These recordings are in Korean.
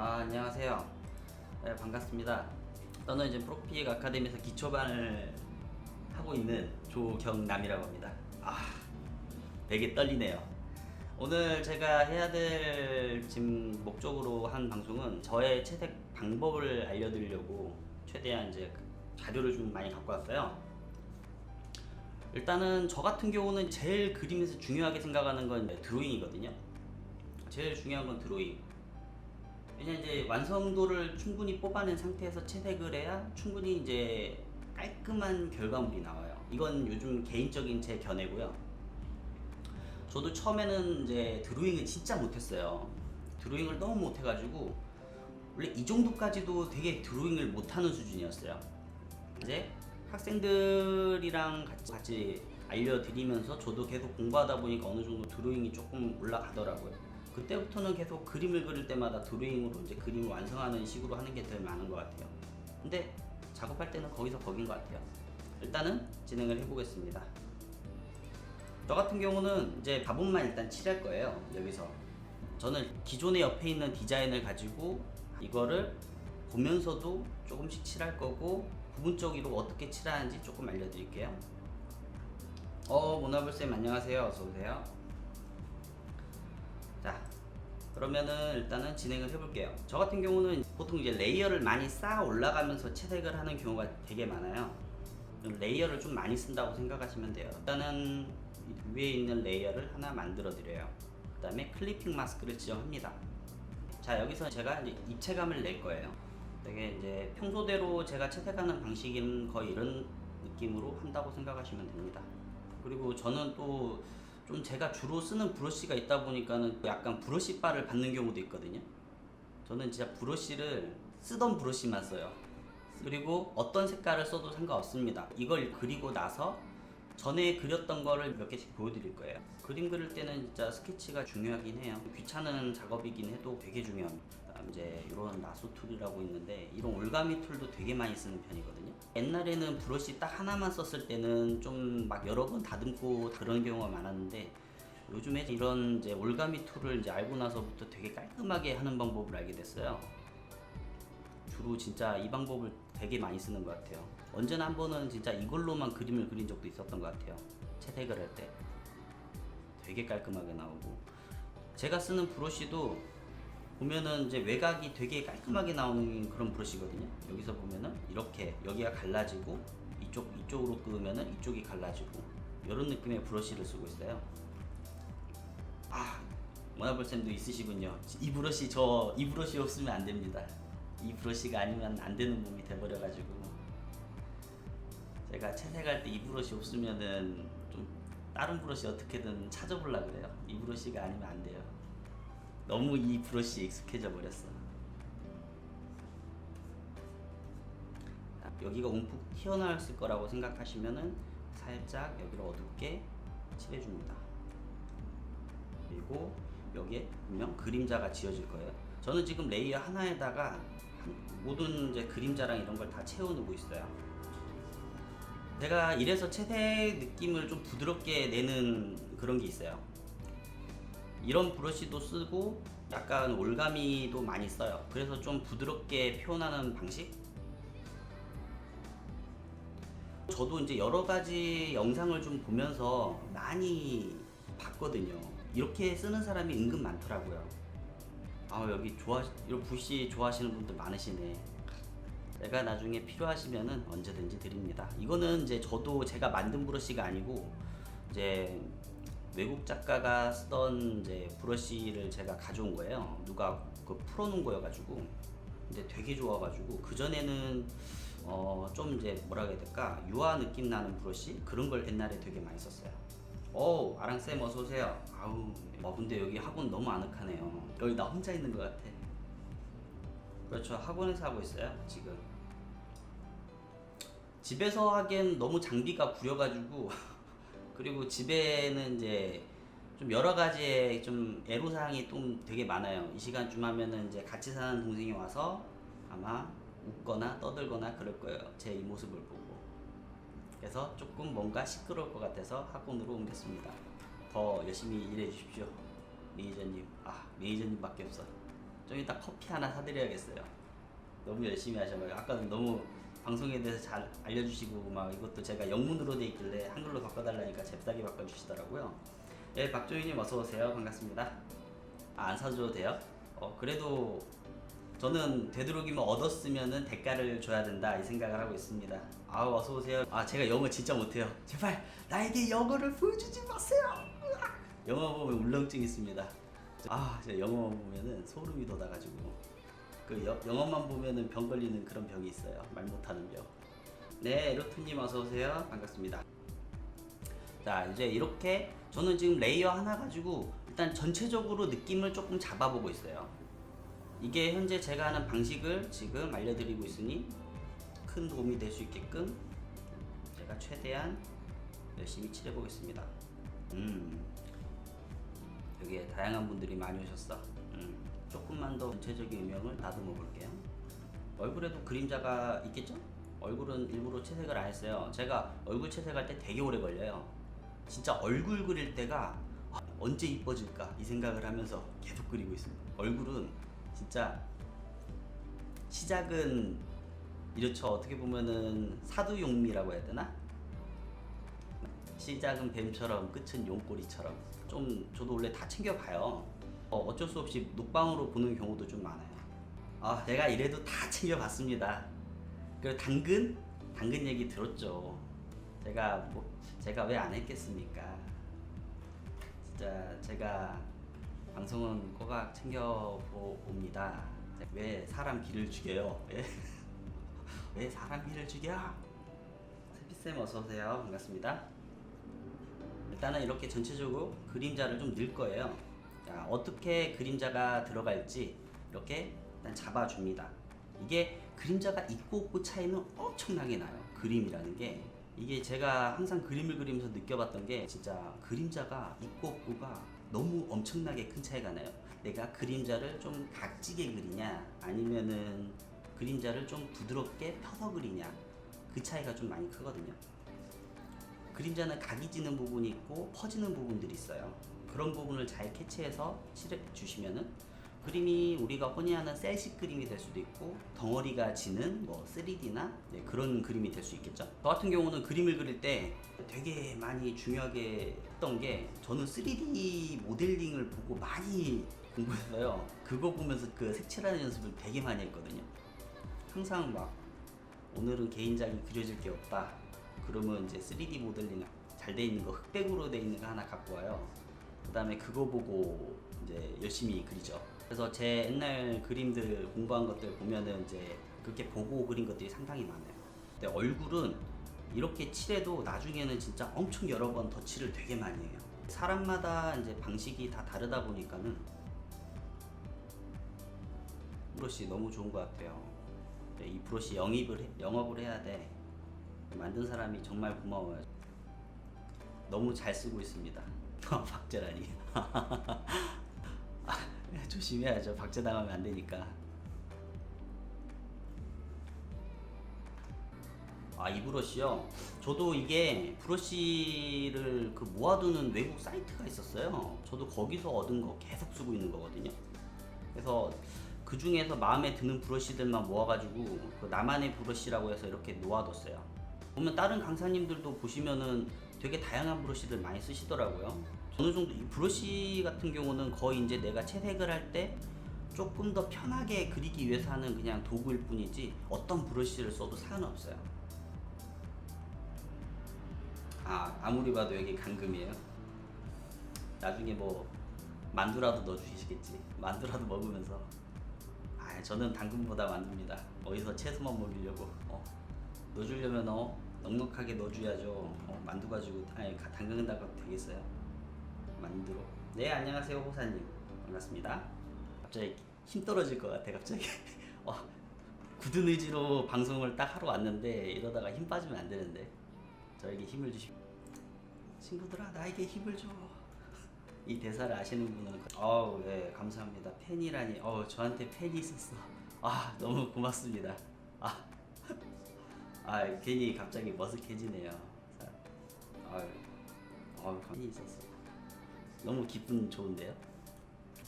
안녕하세요. 네, 반갑습니다. 저는 이제 프로픽 아카데미에서 기초반을 하고 있는 조경남이라고 합니다. 되게 떨리네요. 오늘 제가 해야 될 지금 목적으로 한 방송은 저의 채색 방법을 알려드리려고 최대한 이제 자료를 좀 많이 갖고 왔어요. 일단은 저 같은 경우는 제일 그림에서 중요하게 생각하는 건 드로잉이거든요. 제일 중요한 건 드로잉. 왜냐면 이제 완성도를 충분히 뽑아낸 상태에서 채색을 해야 충분히 이제 깔끔한 결과물이 나와요. 이건 요즘 개인적인 제 견해고요. 저도 처음에는 이제 드로잉을 진짜 못했어요. 드로잉을 너무 못해가지고 원래 이 정도까지도 되게 드로잉을 못하는 수준이었어요. 이제 학생들이랑 같이 알려드리면서 저도 계속 공부하다 보니까 어느 정도 드로잉이 조금 올라가더라고요. 그때부터는 계속 그림을 그릴 때마다 드로잉으로 이제 그림을 완성하는 식으로 하는 게 더 많은 것 같아요. 근데 작업할 때는 거기서 거긴 것 같아요. 일단은 진행을 해보겠습니다. 저 같은 경우는 이제 가본만 일단 칠할 거예요. 여기서 저는 기존에 옆에 있는 디자인을 가지고 이거를 보면서도 조금씩 칠할 거고 부분적으로 어떻게 칠하는지 조금 알려드릴게요. 모나블쌤 안녕하세요. 어서오세요. 자, 그러면은 일단은 진행을 해볼게요. 저 같은 경우는 보통 이제 레이어를 많이 쌓아 올라가면서 채색을 하는 경우가 되게 많아요. 레이어를 좀 많이 쓴다고 생각하시면 돼요. 일단은 위에 있는 레이어를 하나 만들어 드려요. 그 다음에 클리핑 마스크를 지정합니다. 자, 여기서 제가 이제 입체감을 낼 거예요. 되게 이제 평소대로 제가 채색하는 방식은 거의 이런 느낌으로 한다고 생각하시면 됩니다. 그리고 저는 또 좀 제가 주로 쓰는 브러쉬가 있다 보니까는 약간 브러쉬 바를 받는 경우도 있거든요. 저는 진짜 브러쉬를 쓰던 브러쉬만 써요. 그리고 어떤 색깔을 써도 상관없습니다. 이걸 그리고 나서 전에 그렸던 거를 몇 개씩 보여드릴 거예요. 그림 그릴 때는 진짜 스케치가 중요하긴 해요. 귀찮은 작업이긴 해도 되게 중요합니다. 이제 이런 라소 툴이라고 있는데 이런 올가미 툴도 되게 많이 쓰는 편이거든요. 옛날에는 브러쉬 딱 하나만 썼을 때는 좀 막 여러 번 다듬고 그런 경우가 많았는데 요즘에 이런 이제 올가미 툴을 이제 알고 나서부터 되게 깔끔하게 하는 방법을 알게 됐어요. 주로 진짜 이 방법을 되게 많이 쓰는 것 같아요. 언제나 한 번은 진짜 이걸로만 그림을 그린 적도 있었던 것 같아요. 채색을 할 때 되게 깔끔하게 나오고, 제가 쓰는 브러쉬도 보면은 이제 외곽이 되게 깔끔하게 나오는 그런 브러쉬거든요. 여기서 보면은 이렇게 여기가 갈라지고 이쪽으로 끄면은 이쪽이 갈라지고 이런 느낌의 브러쉬를 쓰고 있어요. 모나블쌤도 있으시군요. 이 브러쉬 없으면 안 됩니다. 이 브러쉬가 아니면 안 되는 몸이 돼버려가지고 제가 채색할 때 이 브러쉬 없으면은 좀 다른 브러쉬 어떻게든 찾아보려고 그래요. 이 브러쉬가 아니면 안 돼요. 너무 이 브러쉬에 익숙해져 버렸어. 여기가 움푹 튀어나왔을 거라고 생각하시면은 살짝 여기를 어둡게 칠해줍니다. 그리고 여기에 분명 그림자가 지어질 거예요. 저는 지금 레이어 하나에다가 모든 이제 그림자랑 이런 걸 다 채워놓고 있어요. 제가 이래서 채색 느낌을 좀 부드럽게 내는 그런 게 있어요. 이런 브러쉬도 쓰고 약간 올가미도 많이 써요. 그래서 좀 부드럽게 표현하는 방식? 저도 이제 여러 가지 영상을 좀 보면서 많이 봤거든요. 이렇게 쓰는 사람이 은근 많더라고요. 여기 이런 붓이 좋아하시는 분들 많으시네. 내가 나중에 필요하시면은 언제든지 드립니다. 이거는 이제 저도 제가 만든 브러쉬가 아니고 이제 외국 작가가 쓰던 이제 브러쉬를 제가 가져온 거예요. 누가 풀어놓은 거여가지고 근데 되게 좋아가지고 그 전에는 좀 이제 뭐라 해야 될까 유화 느낌 나는 브러쉬 그런 걸 옛날에 되게 많이 썼어요. 아랑쌤 어서오세요. 근데 여기 학원 너무 아늑하네요. 여기 나 혼자 있는 것 같아. 그렇죠. 학원에서 하고 있어요 지금. 집에서 하기엔 너무 장비가 구려가지고 그리고 집에는 이제 좀 여러 가지의 좀 애로사항이 좀 되게 많아요. 이 시간쯤 하면은 이제 같이 사는 동생이 와서 아마 웃거나 떠들거나 그럴 거예요. 제 이 모습을 보고. 그래서 조금 뭔가 시끄러울 것 같아서 학원으로 옮겼습니다. 더 열심히 일해 주십시오. 매니저님. 매니저님밖에 없어. 좀 이따 커피 하나 사드려야겠어요. 너무 열심히 하셔가지고 아까는 너무 방송에 대해서 잘 알려주시고 막 이것도 제가 영문으로 돼 있길래 한글로 바꿔달라니까 잽싸게 바꿔주시더라고요. 예, 박조희님 어서오세요. 반갑습니다. 안 사줘도 돼요? 그래도 저는 되도록이면 얻었으면은 대가를 줘야 된다 이 생각을 하고 있습니다. 아우 어서오세요. 제가 영어 진짜 못해요. 제발 나에게 영어를 보여주지 마세요. 영어 보면 울렁증 있습니다. 제가 영어 보면은 소름이 돋아가지고 영어만 보면은 병 걸리는 그런 병이 있어요. 말 못하는 병. 네, 로트님 어서오세요. 반갑습니다. 자, 이제 이렇게 저는 지금 레이어 하나 가지고 일단 전체적으로 느낌을 조금 잡아보고 있어요. 이게 현재 제가 하는 방식을 지금 알려드리고 있으니 큰 도움이 될 수 있게끔 제가 최대한 열심히 칠해보겠습니다. 여기에 다양한 분들이 많이 오셨어. 조금만 더 전체적인 음영을 다듬어 볼게요. 얼굴에도 그림자가 있겠죠? 얼굴은 일부러 채색을 안 했어요. 제가 얼굴 채색할 때 되게 오래 걸려요. 진짜 얼굴 그릴 때가 언제 이뻐질까 이 생각을 하면서 계속 그리고 있습니다. 얼굴은 진짜 시작은 이렇죠. 어떻게 보면은 사두용미라고 해야 되나? 시작은 뱀처럼 끝은 용꼬리처럼 좀 저도 원래 다 챙겨봐요. 어쩔 수 없이 녹방으로 보는 경우도 좀 많아요. 내가 이래도 다 챙겨봤습니다. 그리고 당근 얘기 들었죠. 제가 왜 안 했겠습니까? 진짜 제가 방송은 꼬박 챙겨봅니다. 왜 사람 기를 죽여요? 왜 사람 기를 죽여? 세피쌤 어서오세요. 반갑습니다. 일단은 이렇게 전체적으로 그림자를 좀 넣을 거예요. 자, 어떻게 그림자가 들어갈지 이렇게 일단 잡아줍니다. 이게 그림자가 있고 없고 차이는 엄청나게 나요. 그림이라는 게 이게 제가 항상 그림을 그리면서 느껴봤던 게 진짜 그림자가 있고 없고가 너무 엄청나게 큰 차이가 나요. 내가 그림자를 좀 각지게 그리냐 아니면은 그림자를 좀 부드럽게 펴서 그리냐 그 차이가 좀 많이 크거든요. 그림자는 각이 지는 부분이 있고 퍼지는 부분들이 있어요. 그런 부분을 잘 캐치해서 칠해 주시면은 그림이 우리가 흔히 하는 셀식 그림이 될 수도 있고 덩어리가 지는 3D나 그런 그림이 될 수 있겠죠. 저 같은 경우는 그림을 그릴 때 되게 많이 중요하게 했던 게 저는 3D 모델링을 보고 많이 공부했어요. 그거 보면서 그 색칠하는 연습을 되게 많이 했거든요. 항상 막 오늘은 개인장이 그려질 게 없다. 그러면 이제 3D 모델링 잘 돼 있는 거 흑백으로 돼 있는 거 하나 갖고 와요. 그 다음에 그거 보고 이제 열심히 그리죠. 그래서 제 옛날 그림들 공부한 것들 보면은 이제 그렇게 보고 그린 것들이 상당히 많아요. 근데 얼굴은 이렇게 칠해도 나중에는 진짜 엄청 여러 번 덧칠을 되게 많이 해요. 사람마다 이제 방식이 다 다르다 보니까는 브러쉬 너무 좋은 것 같아요. 이 브러쉬 영업을 해야 돼. 만든 사람이 정말 고마워요. 너무 잘 쓰고 있습니다. 박제라니. 조심해야죠. 박제당하면 안 되니까. 이 브러쉬요. 저도 이게 브러쉬를 모아두는 외국 사이트가 있었어요. 저도 거기서 얻은 거 계속 쓰고 있는 거거든요. 그래서 그 중에서 마음에 드는 브러쉬들만 모아가지고 나만의 브러쉬라고 해서 이렇게 놓아뒀어요. 보면 다른 강사님들도 보시면은 되게 다양한 브러쉬들 많이 쓰시더라고요. 어느 정도 이 브러쉬 같은 경우는 거의 이제 내가 채색을 할 때 조금 더 편하게 그리기 위해서 하는 그냥 도구일 뿐이지 어떤 브러쉬를 써도 상관없어요. 아무리 봐도 여기 감금이에요. 나중에 만두라도 넣어주시겠지. 만두라도 먹으면서. 저는 당근보다 만두입니다. 어디서 채소만 먹이려고. 넣어주려면 넉넉하게 넣어줘야죠. 만두 가지고 당근 닭 되겠어요? 만두로. 네, 안녕하세요 호사님. 반갑습니다. 갑자기 힘 떨어질 것 같아. 갑자기 굳은 의지로 방송을 딱 하러 왔는데 이러다가 힘 빠지면 안 되는데. 저에게 힘을 주시. 친구들아 나에게 힘을 줘. 이 대사를 아시는 분은 네, 감사합니다. 팬이라니. 저한테 팬이 있었어. 너무 고맙습니다. 괜히 갑자기 머쓱해지네요. 팬이 있었어. 너무 기분 좋은데요.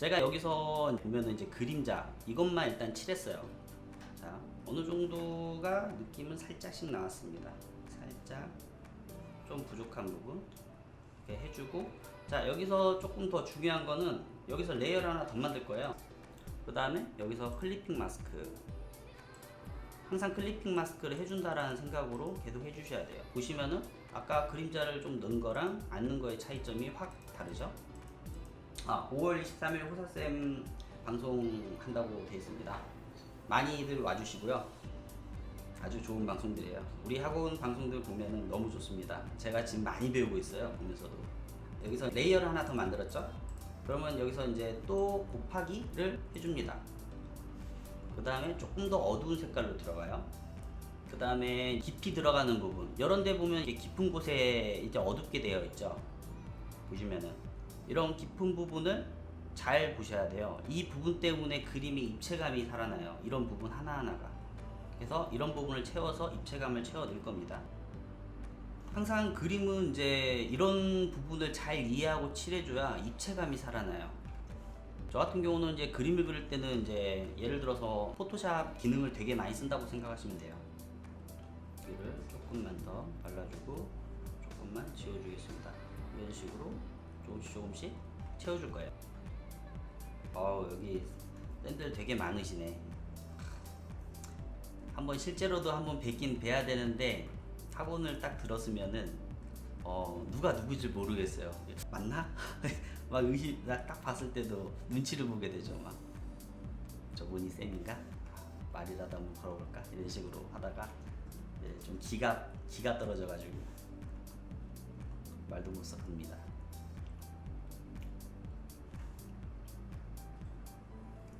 제가 여기서 보면은 이제 그림자 이것만 일단 칠했어요. 자, 어느 정도가 느낌은 살짝씩 나왔습니다. 살짝 좀 부족한 부분 이렇게 해주고, 자 여기서 조금 더 중요한 거는 여기서 레이어를 하나 더 만들 거예요. 그 다음에 여기서 클리핑 마스크, 항상 클리핑 마스크를 해준다라는 생각으로 계속 해주셔야 돼요. 보시면은 아까 그림자를 좀 넣은 거랑 안 넣은 거의 차이점이 확 다르죠. 5월 23일 호사쌤 방송한다고 되어 있습니다. 많이들 와주시고요. 아주 좋은 방송들이에요. 우리 학원 방송들 보면은 너무 좋습니다. 제가 지금 많이 배우고 있어요. 보면서도. 여기서 레이어를 하나 더 만들었죠. 그러면 여기서 이제 또 곱하기를 해줍니다. 그 다음에 조금 더 어두운 색깔로 들어가요. 그 다음에 깊이 들어가는 부분, 이런 데 보면 이게 깊은 곳에 이제 어둡게 되어 있죠. 보시면은 이런 깊은 부분을 잘 보셔야 돼요. 이 부분 때문에 그림의 입체감이 살아나요. 이런 부분 하나하나가. 그래서 이런 부분을 채워서 입체감을 채워낼 겁니다. 항상 그림은 이제 이런 부분을 잘 이해하고 칠해줘야 입체감이 살아나요. 저 같은 경우는 이제 그림을 그릴 때는 이제 예를 들어서 포토샵 기능을 되게 많이 쓴다고 생각하시면 돼요. 여기를 조금만 더 발라주고 조금만 지워주겠습니다. 이런 식으로 조금씩 채워줄 거예요. 여기 샌들 되게 많으시네. 한번 실제로도 한번 뵙긴 뵈야 되는데 학원을 딱 들었으면은 누가 누구지 모르겠어요. 맞나? 막 의심, 나 딱 봤을 때도 눈치를 보게 되죠. 막 저분이 쌤인가? 말이라도 한번 걸어볼까? 이런 식으로 하다가 좀 기가 떨어져가지고 말도 못 섞습니다.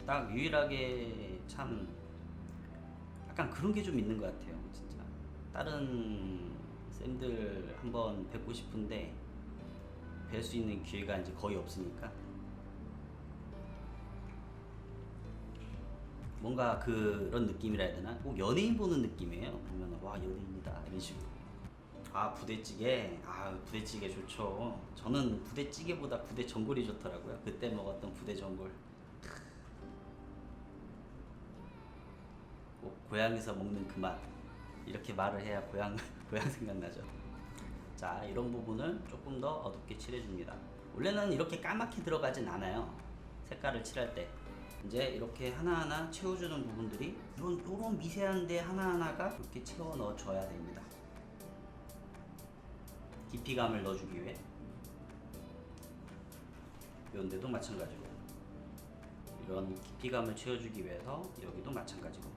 딱 유일하게 참 약간 그런 게 좀 있는 것 같아요. 진짜 다른 쌤들 한번 뵙고 싶은데 뵐 수 있는 기회가 이제 거의 없으니까 뭔가 그런 느낌이라 해야 되나? 꼭 연예인 보는 느낌이에요. 보면 와 연예인이다 이런 식으로. 부대찌개. 부대찌개 좋죠. 저는 부대찌개보다 부대 전골이 좋더라고요. 그때 먹었던 부대 전골. 꼭 고향에서 먹는 그 맛. 이렇게 말을 해야 고향 생각나죠. 자, 이런 부분을 조금 더 어둡게 칠해줍니다. 원래는 이렇게 까맣게 들어가진 않아요. 색깔을 칠할 때. 이제 이렇게 하나하나 채워주는 부분들이 요런 미세한 데 하나하나가 이렇게 채워 넣어줘야 됩니다. 깊이감을 넣어주기 위해. 이런 데도 마찬가지로. 이런 깊이감을 채워주기 위해서 여기도 마찬가지로.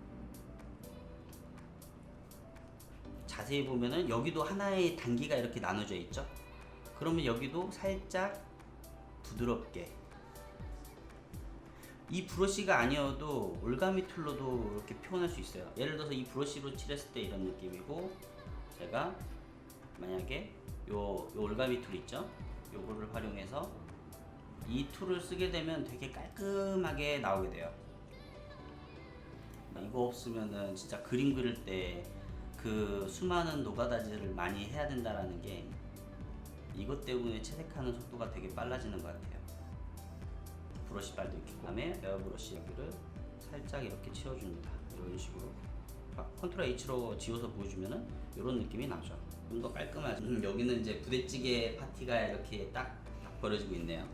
자세히 보면은 여기도 하나의 단계가 이렇게 나눠져 있죠. 그러면 여기도 살짝 부드럽게, 이 브러쉬가 아니어도 올가미 툴로도 이렇게 표현할 수 있어요. 예를 들어서 이 브러쉬로 칠했을 때 이런 느낌이고, 제가 만약에 요 올가미 툴 있죠, 요거를 활용해서 이 툴을 쓰게 되면 되게 깔끔하게 나오게 돼요. 이거 없으면은 진짜 그림 그릴 때 그 수많은 노가다지를 많이 해야 된다라는 게, 이것 때문에 채색하는 속도가 되게 빨라지는 것 같아요. 브러쉬 발도 있고, 그다음에 에어 브러쉬 여기를 살짝 이렇게 채워줍니다. 이런 식으로 컨트롤 H로 지워서 보여주면은 이런 느낌이 나죠. 좀 더 깔끔하죠. 여기는 이제 부대찌개 파티가 이렇게 딱 벌어지고 있네요.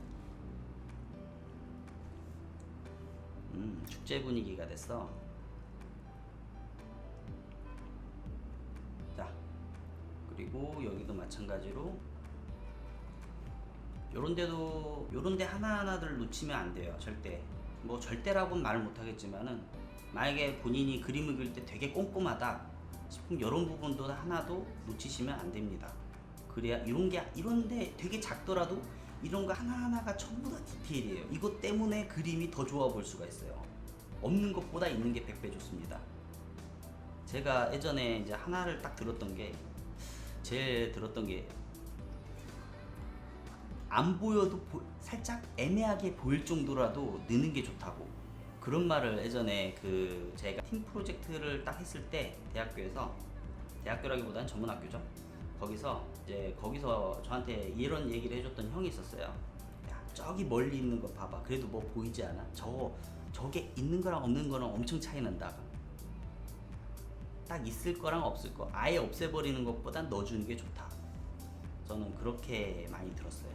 축제 분위기가 됐어. 자, 그리고 여기도 마찬가지로 요런데 하나하나들 놓치면 안 돼요. 절대. 뭐 절대라고는 말을 못하겠지만은, 만약에 본인이 그림을 그릴 때 되게 꼼꼼하다 싶으면 이런 부분도 하나도 놓치시면 안 됩니다. 그래야 이런데 되게 작더라도 이런 거 하나하나가 전부 다 디테일이에요. 이것 때문에 그림이 더 좋아 보일 수가 있어요. 없는 것보다 있는 게 100배 좋습니다. 제가 예전에 이제 하나를 딱 들었던 게, 안 보여도 살짝 애매하게 보일 정도라도 넣는 게 좋다고, 그런 말을 예전에 제가 팀 프로젝트를 딱 했을 때 대학교라기보다는 전문학교죠. 거기서 저한테 이런 얘기를 해줬던 형이 있었어요. 야, 저기 멀리 있는 거 봐봐. 그래도 뭐 보이지 않아? 저게 있는 거랑 없는 거랑 엄청 차이 난다. 딱 있을 거랑 없을 거 아예 없애버리는 것보단 넣어주는 게 좋다. 저는 그렇게 많이 들었어요.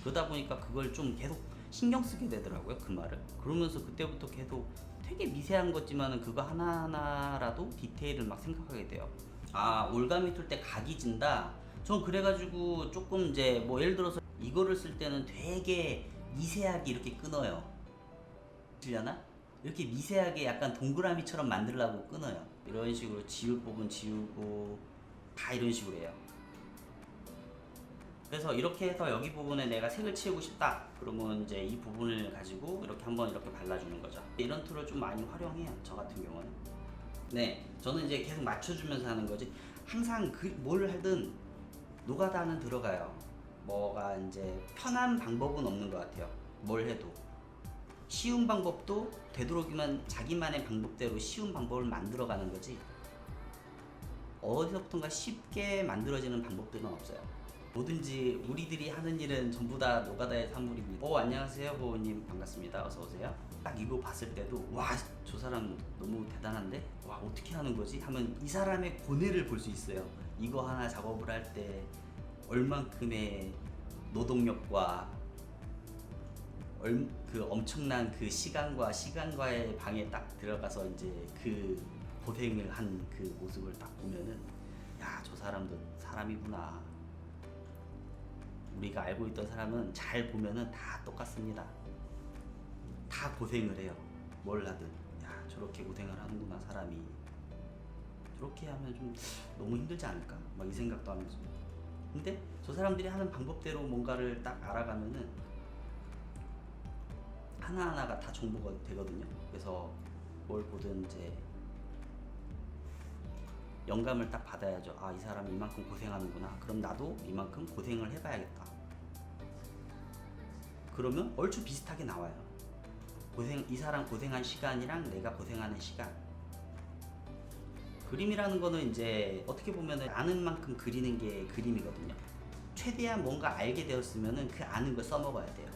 그러다 보니까 그걸 좀 계속 신경 쓰게 되더라고요, 그 말을. 그러면서 그때부터 계속 되게 미세한 거지만은 그거 하나하나라도 디테일을 막 생각하게 돼요. 아, 올가미 틀 때 각이 진다. 전 그래가지고 조금 이제 뭐 예를 들어서 이거를 쓸 때는 되게 미세하게 이렇게 끊어요. 들려나? 이렇게 미세하게 약간 동그라미처럼 만들려고 끊어요. 이런 식으로 지울 부분 지우고 다 이런 식으로 해요. 그래서 이렇게 해서 여기 부분에 내가 색을 채우고 싶다. 그러면 이제 이 부분을 가지고 이렇게 한번 이렇게 발라주는 거죠. 이런 툴을 좀 많이 활용해요, 저 같은 경우는. 네, 저는 이제 계속 맞춰주면서 하는 거지. 항상 뭘 하든 노가다는 들어가요. 뭐가 이제 편한 방법은 없는 것 같아요. 뭘 해도. 쉬운 방법도 되도록이면 자기만의 방법대로 쉬운 방법을 만들어가는 거지. 어디서부턴가 쉽게 만들어지는 방법들은 없어요. 뭐든지 우리들이 하는 일은 전부 다 노가다의 산물입니다. 안녕하세요 보호님, 반갑습니다. 어서오세요. 딱 이거 봤을 때도 와, 저 사람 너무 대단한데? 와, 어떻게 하는 거지? 하면 이 사람의 고뇌를 볼 수 있어요. 이거 하나 작업을 할 때 얼만큼의 노동력과 그 엄청난 그 시간과의 방에 딱 들어가서 이제 그 고생을 한 그 모습을 딱 보면은, 야, 저 사람도 사람이구나. 우리가 알고 있던 사람은 잘 보면은 다 똑같습니다. 다 고생을 해요. 뭘 하든. 야, 저렇게 고생을 하는구나, 사람이. 저렇게 하면 좀 너무 힘들지 않을까? 막 이 생각도 하면서. 근데 저 사람들이 하는 방법대로 뭔가를 딱 알아가면은 하나하나가 다 정보가 되거든요. 그래서 뭘 보든 이제 영감을 딱 받아야죠. 아, 이 사람이 이만큼 고생하는구나. 그럼 나도 이만큼 고생을 해봐야겠다. 그러면 얼추 비슷하게 나와요. 이 사람 고생한 시간이랑 내가 고생하는 시간. 그림이라는 거는 이제 어떻게 보면 아는 만큼 그리는 게 그림이거든요. 최대한 뭔가 알게 되었으면 그 아는 걸 써먹어야 돼요.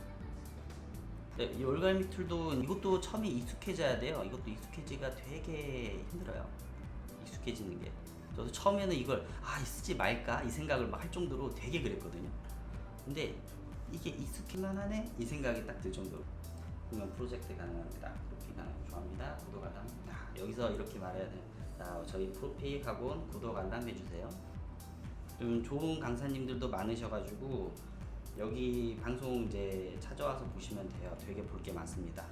이 올가미 툴도 이것도 처음에 익숙해져야 돼요. 이것도 익숙해지기가 되게 힘들어요. 익숙해지는 게. 저도 처음에는 이걸 쓰지 말까 이 생각을 막 할 정도로 되게 그랬거든요. 근데 이게 익숙해만 하네 이 생각이 딱 들 정도로. 그러면 프로젝트 가능합니다. 프로필 가능. 좋아합니다. 구독 알람. 여기서 이렇게 말해야 돼요. 자, 저희 프로필 학원 구독 알람 해주세요. 좀 좋은 강사님들도 많으셔가지고 여기 방송 이제 찾아와서 보시면 돼요. 되게 볼 게 많습니다.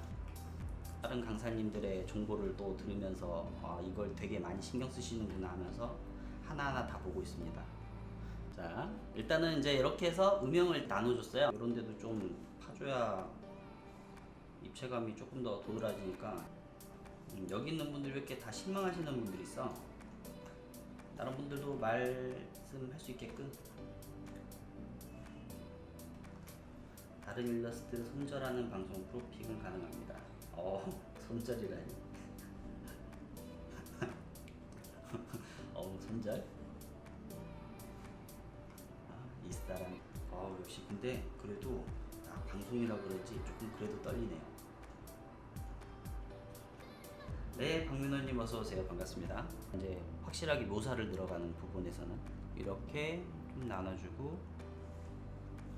다른 강사님들의 정보를 또 들으면서 이걸 되게 많이 신경 쓰시는구나 하면서 하나하나 다 보고 있습니다. 자, 일단은 이제 이렇게 해서 음영을 나눠줬어요. 이런 데도 좀 파줘야 입체감이 조금 더 도드라지니까. 여기 있는 분들 왜 이렇게 다 실망하시는 분들이 있어? 다른 분들도 말씀할 수 있게끔. 다른 일러스트 손절하는 방송 프로픽은 가능합니다. 손절이라니. 손절? 이 사람. 역시 근데 그래도 방송이라 그런지 조금 그래도 떨리네요. 네, 박민호님 어서 오세요. 반갑습니다. 이제 확실하게 묘사를 들어가는 부분에서는 이렇게 좀 나눠주고,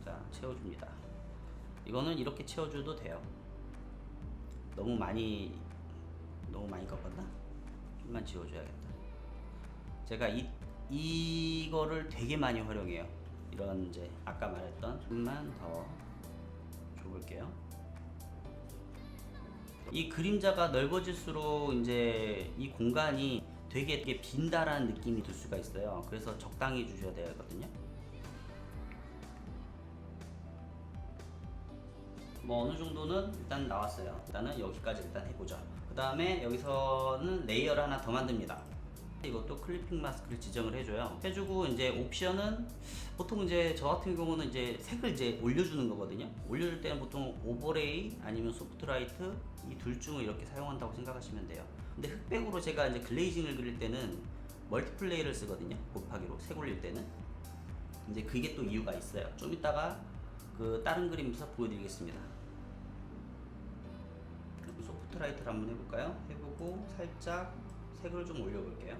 자, 채워줍니다. 이거는 이렇게 채워줘도 돼요. 너무 많이 꺾었나? 좀만 지워줘야겠다. 제가 이거를 되게 많이 활용해요. 이런 이제 아까 말했던 좀만 더 줘볼게요. 이 그림자가 넓어질수록 이제 이 공간이 되게 빈다라는 느낌이 들 수가 있어요. 그래서 적당히 주셔야 되거든요. 뭐 어느 정도는 일단 나왔어요. 일단은 여기까지 일단 해보죠. 그 다음에 여기서는 레이어를 하나 더 만듭니다. 이것도 클리핑 마스크를 지정을 해주고 이제 옵션은 보통 이제 저 같은 경우는 이제 색을 이제 올려주는 거거든요. 올려줄 때는 보통 오버레이 아니면 소프트라이트 이 둘 중을 이렇게 사용한다고 생각하시면 돼요. 근데 흑백으로 제가 이제 글레이징을 그릴 때는 멀티플레이를 쓰거든요. 곱하기로 색 올릴 때는. 이제 그게 또 이유가 있어요. 좀 이따가 그 다른 그림부터 보여드리겠습니다. 그리고 소프트라이트를 한번 해볼까요? 해보고 살짝 색을 좀 올려볼게요.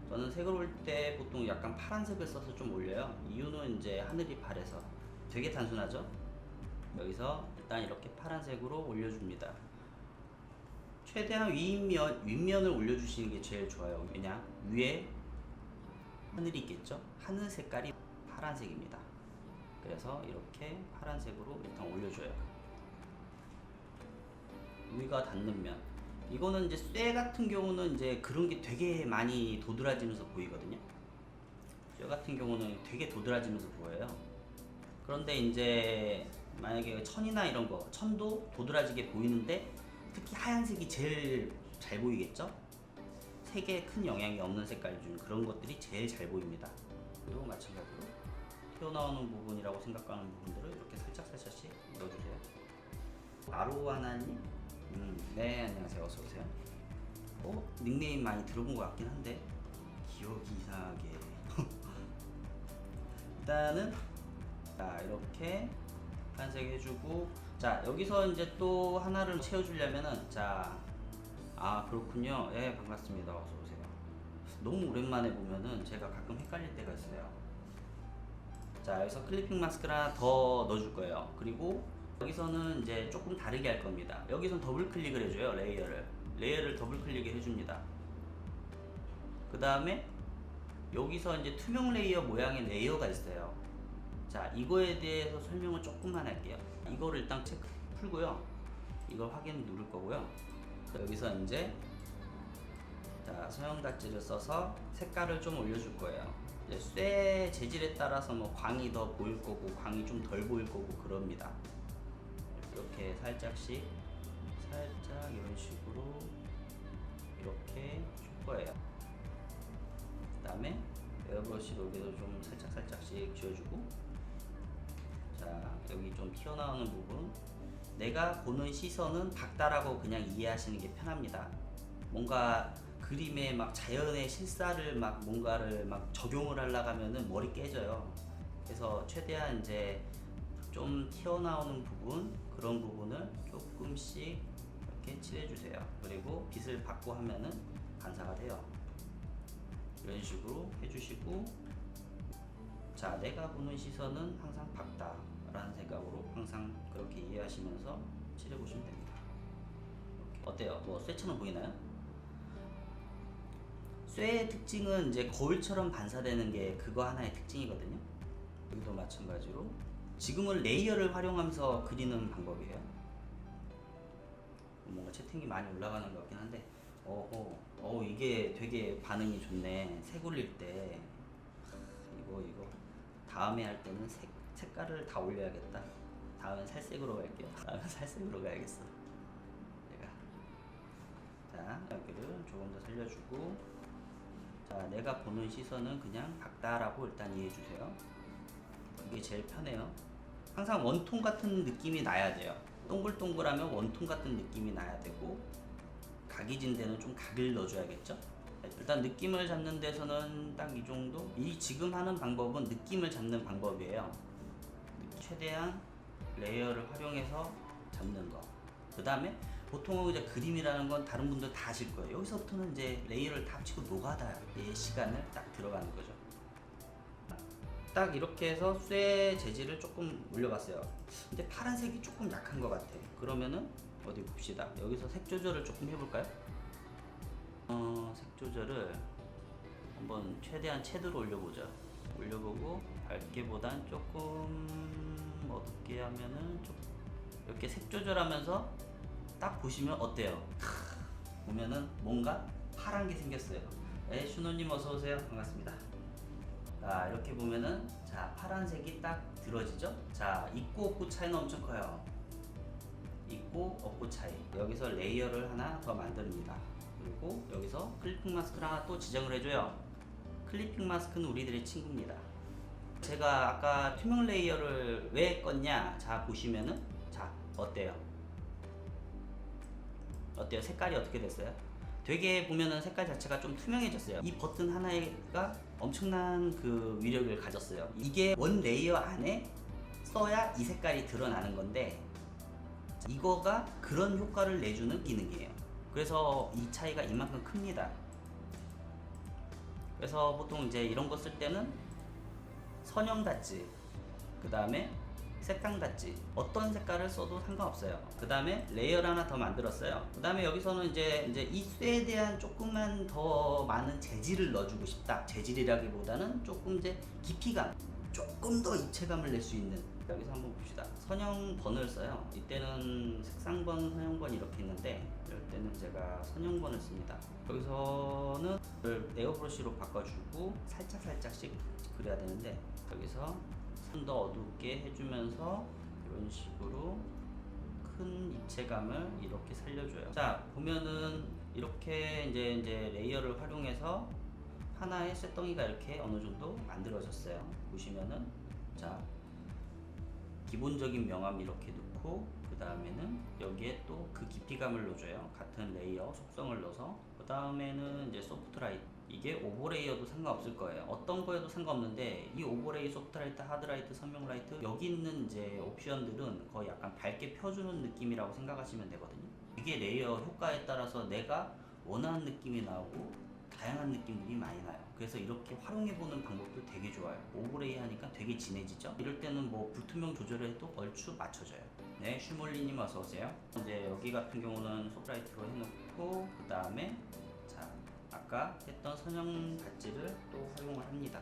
저는 색을 올 때 보통 약간 파란색을 써서 좀 올려요. 이유는 이제 하늘이 파래서. 되게 단순하죠? 여기서 일단 이렇게 파란색으로 올려줍니다. 최대한 윗면을 올려주시는 게 제일 좋아요. 왜냐? 위에 하늘이 있겠죠? 하늘 색깔이 파란색입니다. 그래서 이렇게 파란색으로 일단 올려줘요. 위가 닿는 면. 이거는 이제 쇠 같은 경우는 이제 그런 게 되게 많이 도드라지면서 보이거든요. 쇠 같은 경우는 되게 도드라지면서 보여요. 그런데 이제 만약에 천이나 이런 거, 천도 도드라지게 보이는데 특히 하얀색이 제일 잘 보이겠죠? 색에 큰 영향이 없는 색깔 중 그런 것들이 제일 잘 보입니다. 또 마찬가지로 튀어나오는 부분이라고 생각하는 부분들을 이렇게 살짝씩 넣어주세요. 아로하나님? 네, 안녕하세요. 어서오세요. 닉네임 많이 들어본 것 같긴 한데 기억이 이상하게 일단은 자 이렇게 파란색 해주고, 자 여기서 이제 또 하나를 채워주려면은 그렇군요. 예, 반갑습니다. 어서오세요. 너무 오랜만에 보면은 제가 가끔 헷갈릴 때가 있어요. 자 여기서 클리핑 마스크를 하나 더 넣어줄 거예요. 그리고 여기서는 이제 조금 다르게 할 겁니다. 여기선 더블 클릭을 해줘요. 레이어를 더블 클릭을 해줍니다. 그 다음에 여기서 이제 투명 레이어 모양의 레이어가 있어요. 자 이거에 대해서 설명을 조금만 할게요. 이거를 일단 체크 풀고요. 이걸 확인 누를 거고요. 여기서 이제 소형 닷지를 써서 색깔을 좀 올려줄 거예요. 이제 쇠 재질에 따라서 뭐 광이 더 보일 거고 광이 좀 덜 보일 거고 그럽니다. 이렇게 살짝 이런 식으로 이렇게 줄 거예요. 그 다음에 에어브러쉬로 여기도 좀 살짝씩 지워주고, 자 여기 좀 튀어나오는 부분, 내가 보는 시선은 박다라고 그냥 이해하시는 게 편합니다. 뭔가 그림에 막 자연의 실사를 막 뭔가를 막 적용을 하려고 하면은 머리 깨져요. 그래서 최대한 이제 좀 튀어나오는 부분, 그런 부분을 조금씩 이렇게 칠해주세요. 그리고 빛을 받고 하면은 반사가 돼요. 이런 식으로 해주시고, 자 내가 보는 시선은 항상 밝다 라는 생각으로 항상 그렇게 이해하시면서 칠해보시면 됩니다. 이렇게. 어때요? 뭐 쇠처럼 보이나요? 쇠의 특징은 이제 거울처럼 반사되는 게 그거 하나의 특징이거든요. 여기도 마찬가지로 지금은 레이어를 활용하면서 그리는 방법이에요. 뭔가 채팅이 많이 올라가는 것 같긴 한데 이게 되게 반응이 좋네. 색 올릴 때 이거 다음에 할 때는 색깔을 다 올려야겠다. 다음엔 살색으로 갈게요. 다음엔 살색으로 가야겠어. 여기를 조금 더 살려주고, 자 내가 보는 시선은 그냥 박다라고 일단 이해해주세요. 그게 제일 편해요. 항상 원톤 같은 느낌이 나야 돼요. 동글동글하면 원톤 같은 느낌이 나야 되고, 각이 진 데는 좀 각을 넣어줘야겠죠. 일단 느낌을 잡는 데서는 딱 이 정도. 이 지금 하는 방법은 느낌을 잡는 방법이에요. 최대한 레이어를 활용해서 잡는 거. 그 다음에 보통 이제 그림이라는 건 다른 분들 다 아실 거예요. 여기서부터는 이제 레이어를 다 합치고 노가다의 시간을 딱 들어가는 거죠. 딱 이렇게 해서 쇠 재질을 조금 올려봤어요. 근데 파란색이 조금 약한 것 같아. 그러면은 어디 봅시다. 여기서 색 조절을 조금 해볼까요? 색 조절을 한번 최대한 채도로 올려보자. 올려보고 밝게보단 조금 어둡게 하면은 좀 이렇게 색 조절하면서 딱 보시면 어때요? 보면은 뭔가 파란 게 생겼어요. 네, 슈노님 어서 오세요. 반갑습니다. 자 이렇게 보면은 자 파란색이 딱 들어지죠. 자 있고 없고 차이는 엄청 커요. 있고 없고 차이. 여기서 레이어를 하나 더 만듭니다. 그리고 여기서 클리핑 마스크를 하나 또 지정을 해줘요. 클리핑 마스크는 우리들의 친구입니다. 제가 아까 투명 레이어를 왜 껐냐, 자 보시면은 자 어때요? 색깔이 어떻게 됐어요? 되게 보면은 색깔 자체가 좀 투명해졌어요. 이 버튼 하나가 엄청난 그 위력을 가졌어요. 이게 원 레이어 안에 써야 이 색깔이 드러나는 건데 이거가 그런 효과를 내주는 기능이에요. 그래서 이 차이가 이만큼 큽니다. 그래서 보통 이제 이런 거 쓸 때는 선형 닷지, 그 다음에 색강 닷지, 어떤 색깔을 써도 상관없어요. 그 다음에 레이어를 하나 더 만들었어요. 그 다음에 여기서는 이제 이 쇠에 대한 조금만 더 많은 재질을 넣어주고 싶다. 재질이라기보다는 조금 이제 깊이감, 조금 더 입체감을 낼 수 있는. 여기서 한번 봅시다. 선형번을 써요. 이때는 색상번, 선형번 이렇게 있는데 이럴 때는 제가 선형번을 씁니다. 여기서는 에어브러쉬로 바꿔주고 살짝씩 그려야 되는데 여기서 좀 더 어둡게 해주면서 이런 식으로 큰 입체감을 이렇게 살려줘요. 자, 보면은 이렇게 이제 레이어를 활용해서 하나의 쇳덩이가 이렇게 어느 정도 만들어졌어요. 보시면은 자, 기본적인 명암 이렇게 넣고 그 다음에는 여기에 또 그 깊이감을 넣어줘요. 같은 레이어 속성을 넣어서 그 다음에는 이제 소프트라이트, 이게 오버레이어도 상관없을 거예요. 어떤 거에도 상관없는데 이 오버레이, 소프트라이트, 하드라이트, 선명라이트 여기 있는 이제 옵션들은 거의 약간 밝게 펴주는 느낌이라고 생각하시면 되거든요. 이게 레이어 효과에 따라서 내가 원하는 느낌이 나오고 다양한 느낌들이 많이 나요. 그래서 이렇게 활용해보는 방법도 되게 좋아요. 오버레이 하니까 되게 진해지죠. 이럴 때는 뭐 불투명 조절을 해도 얼추 맞춰져요. 네, 슈몰리님 어서오세요. 이제 여기 같은 경우는 소프트라이트로 해놓고 그 다음에 자, 아까 했던 선형 닷지를 또 활용을 합니다.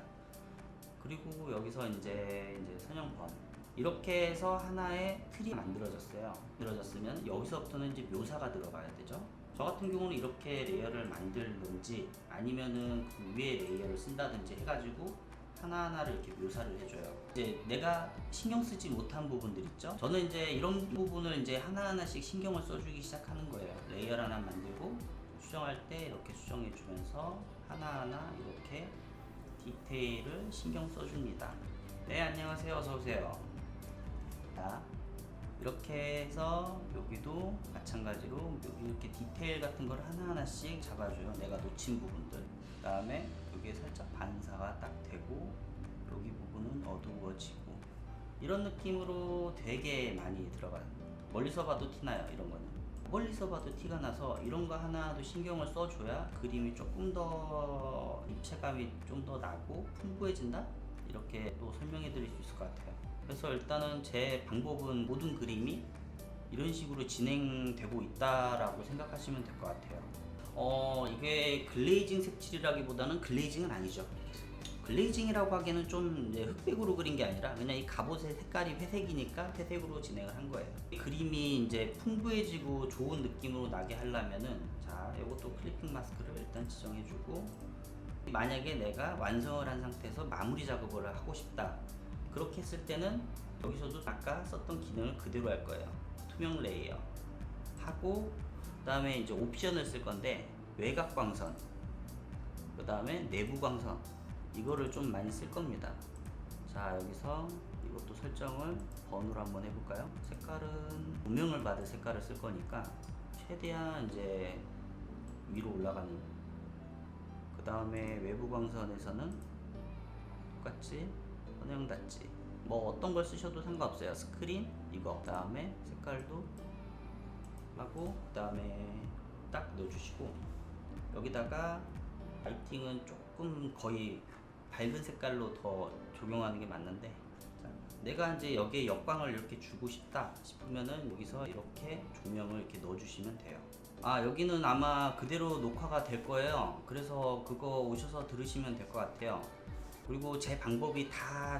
그리고 여기서 이제 선형번 이렇게 해서 하나의 틀이 만들어졌어요. 만들어졌으면 여기서부터는 이제 묘사가 들어가야 되죠. 저 같은 경우는 이렇게 레이어를 만들든지 아니면은 그 위에 레이어를 쓴다든지 해가지고 하나하나를 이렇게 묘사를 해줘요. 이제 내가 신경 쓰지 못한 부분들 있죠. 저는 이제 이런 부분을 이제 하나하나씩 신경을 써주기 시작하는 거예요. 레이어를 하나 만들고 수정할 때 이렇게 수정해주면서 하나하나 이렇게 디테일을 신경 써줍니다. 네, 안녕하세요. 어서오세요. 자, 이렇게 해서 여기도 마찬가지로 이렇게 디테일 같은 걸 하나하나씩 잡아줘요. 내가 놓친 부분들. 그 다음에 여기에 살짝 반사가 딱 되고 여기 부분은 어두워지고 이런 느낌으로 되게 많이 들어가요. 멀리서 봐도 티나요. 이런 거는 멀리서 봐도 티가 나서 이런 거 하나도 신경을 써줘야 그림이 조금 더 입체감이 좀 더 나고 풍부해진다? 이렇게 또 설명해 드릴 수 있을 것 같아요. 그래서 일단은 제 방법은 모든 그림이 이런 식으로 진행되고 있다라고 생각하시면 될 것 같아요. 이게 글레이징 색칠이라기보다는 글레이징은 아니죠. 글레이징이라고 하기에는 좀 이제 흑백으로 그린 게 아니라 그냥 이 갑옷의 색깔이 회색이니까 회색으로 진행을 한 거예요. 그림이 이제 풍부해지고 좋은 느낌으로 나게 하려면은 자, 이것도 클리핑 마스크를 일단 지정해주고 만약에 내가 완성을 한 상태에서 마무리 작업을 하고 싶다. 그렇게 했을 때는 여기서도 아까 썼던 기능을 그대로 할 거예요. 투명 레이어 하고 그 다음에 이제 옵션을 쓸 건데 외곽 광선, 그 다음에 내부 광선 이거를 좀 많이 쓸 겁니다. 자, 여기서 이것도 설정을 번호로 한번 해볼까요? 색깔은 조명을 받을 색깔을 쓸 거니까 최대한 이제 위로 올라가는. 그 다음에 외부 광선에서는 똑같이 선형 닷지 뭐 어떤 걸 쓰셔도 상관없어요. 스크린 이거 그 다음에 색깔도 하고 그 다음에 딱 넣어주시고 여기다가 라이팅은 조금 거의 밝은 색깔로 더 적용하는 게 맞는데 자, 내가 이제 여기에 역광을 이렇게 주고 싶다 싶으면은 여기서 이렇게 조명을 이렇게 넣어주시면 돼요. 아, 여기는 아마 그대로 녹화가 될 거예요. 그래서 그거 오셔서 들으시면 될 것 같아요. 그리고 제 방법이 다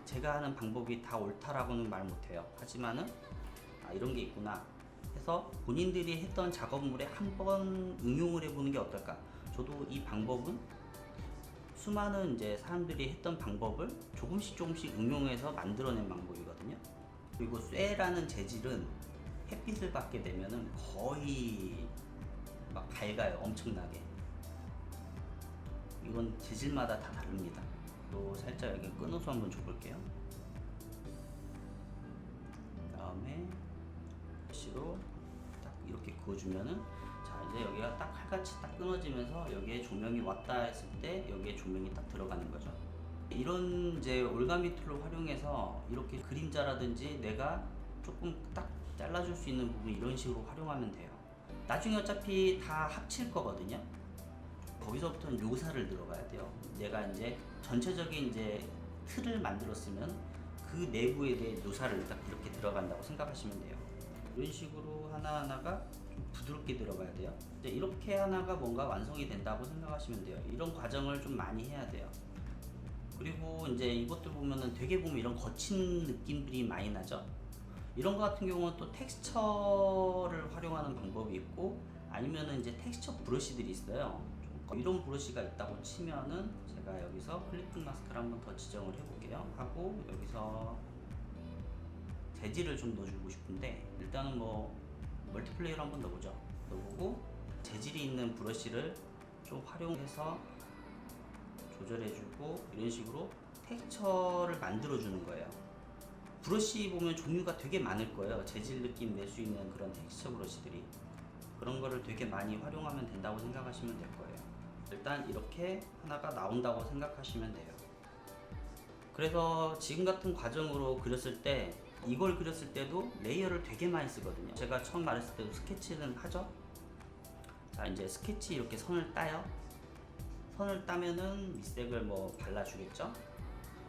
제가 하는 방법이 다 옳다라고는 말 못해요. 하지만은 이런 게 있구나 해서 본인들이 했던 작업물에 한번 응용을 해보는 게 어떨까. 저도 이 방법은 수많은 이제 사람들이 했던 방법을 조금씩 응용해서 만들어낸 방법이거든요. 그리고 쇠라는 재질은 햇빛을 받게 되면은 거의 막 밝아요. 엄청나게. 이건 재질마다 다 다릅니다. 또 살짝 여기 끊어서 한번 줘볼게요. 그 다음에 브러쉬로 딱 이렇게 그어주면은 자, 이제 여기가 딱 칼같이 딱 끊어지면서 여기에 조명이 왔다 했을 때 여기에 조명이 딱 들어가는 거죠. 이런 이제 올가미 툴을 활용해서 이렇게 그림자라든지 내가 조금 딱 잘라줄 수 있는 부분 이런 식으로 활용하면 돼요. 나중에 어차피 다 합칠 거거든요. 거기서부터는 묘사를 들어가야 돼요. 내가 이제 전체적인 이제 틀을 만들었으면 그 내부에 대해 묘사를 딱 이렇게 들어간다고 생각하시면 돼요. 이런 식으로 하나하나가 좀 부드럽게 들어가야 돼요. 이제 이렇게 하나가 뭔가 완성이 된다고 생각하시면 돼요. 이런 과정을 좀 많이 해야 돼요. 그리고 이제 이것들 보면은 되게 보면 이런 거친 느낌들이 많이 나죠. 이런 거 같은 경우는 또 텍스처를 활용하는 방법이 있고 아니면은 이제 텍스처 브러쉬들이 있어요. 이런 브러쉬가 있다고 치면은 제가 여기서 플리핑 마스크를 한번 더 지정을 해볼게요. 하고 여기서 재질을 좀 넣어주고 싶은데 일단은 뭐 멀티플레이를 한번 넣어보죠. 넣어보고 재질이 있는 브러쉬를 좀 활용해서 조절해주고 이런 식으로 텍스처를 만들어주는 거예요. 브러쉬 보면 종류가 되게 많을 거예요. 재질 느낌 낼 수 있는 그런 텍스처 브러쉬들이 그런 거를 되게 많이 활용하면 된다고 생각하시면 될 거예요. 일단 이렇게 하나가 나온다고 생각하시면 돼요. 그래서 지금 같은 과정으로 그렸을 때 이걸 그렸을 때도 레이어를 되게 많이 쓰거든요. 제가 처음 말했을 때도 스케치는 하죠. 자 이제 스케치 이렇게 선을 따요. 선을 따면은 밑색을 뭐 발라주겠죠.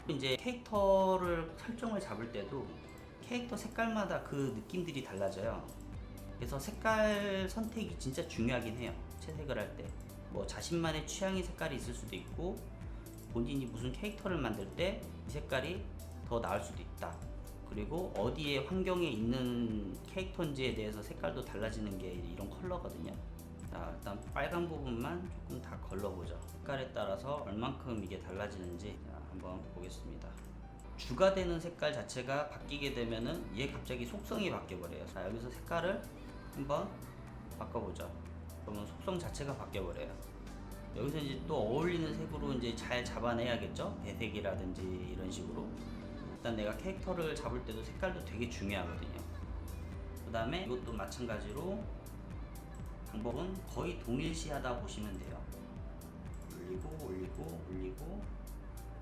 이제 캐릭터를 설정을 잡을 때도 캐릭터 색깔마다 그 느낌들이 달라져요. 그래서 색깔 선택이 진짜 중요하긴 해요. 채색을 할 때 뭐 자신만의 취향의 색깔이 있을 수도 있고 본인이 무슨 캐릭터를 만들 때 이 색깔이 더 나을 수도 있다. 그리고 어디에 환경에 있는 캐릭터인지에 대해서 색깔도 달라지는 게 이런 컬러거든요. 자, 일단 빨간 부분만 조금 다 걸러보죠. 색깔에 따라서 얼만큼 이게 달라지는지 자, 한번 보겠습니다. 주가 되는 색깔 자체가 바뀌게 되면은 얘 갑자기 속성이 바뀌어버려요. 자, 여기서 색깔을 한번 바꿔보죠. 그러면 속성 자체가 바뀌어버려요. 여기서 이제 또 어울리는 색으로 이제 잘 잡아내야겠죠? 배색이라든지 이런 식으로. 일단 내가 캐릭터를 잡을 때도 색깔도 되게 중요하거든요. 그 다음에 이것도 마찬가지로 방법은 거의 동일시하다 보시면 돼요. 올리고 올리고 올리고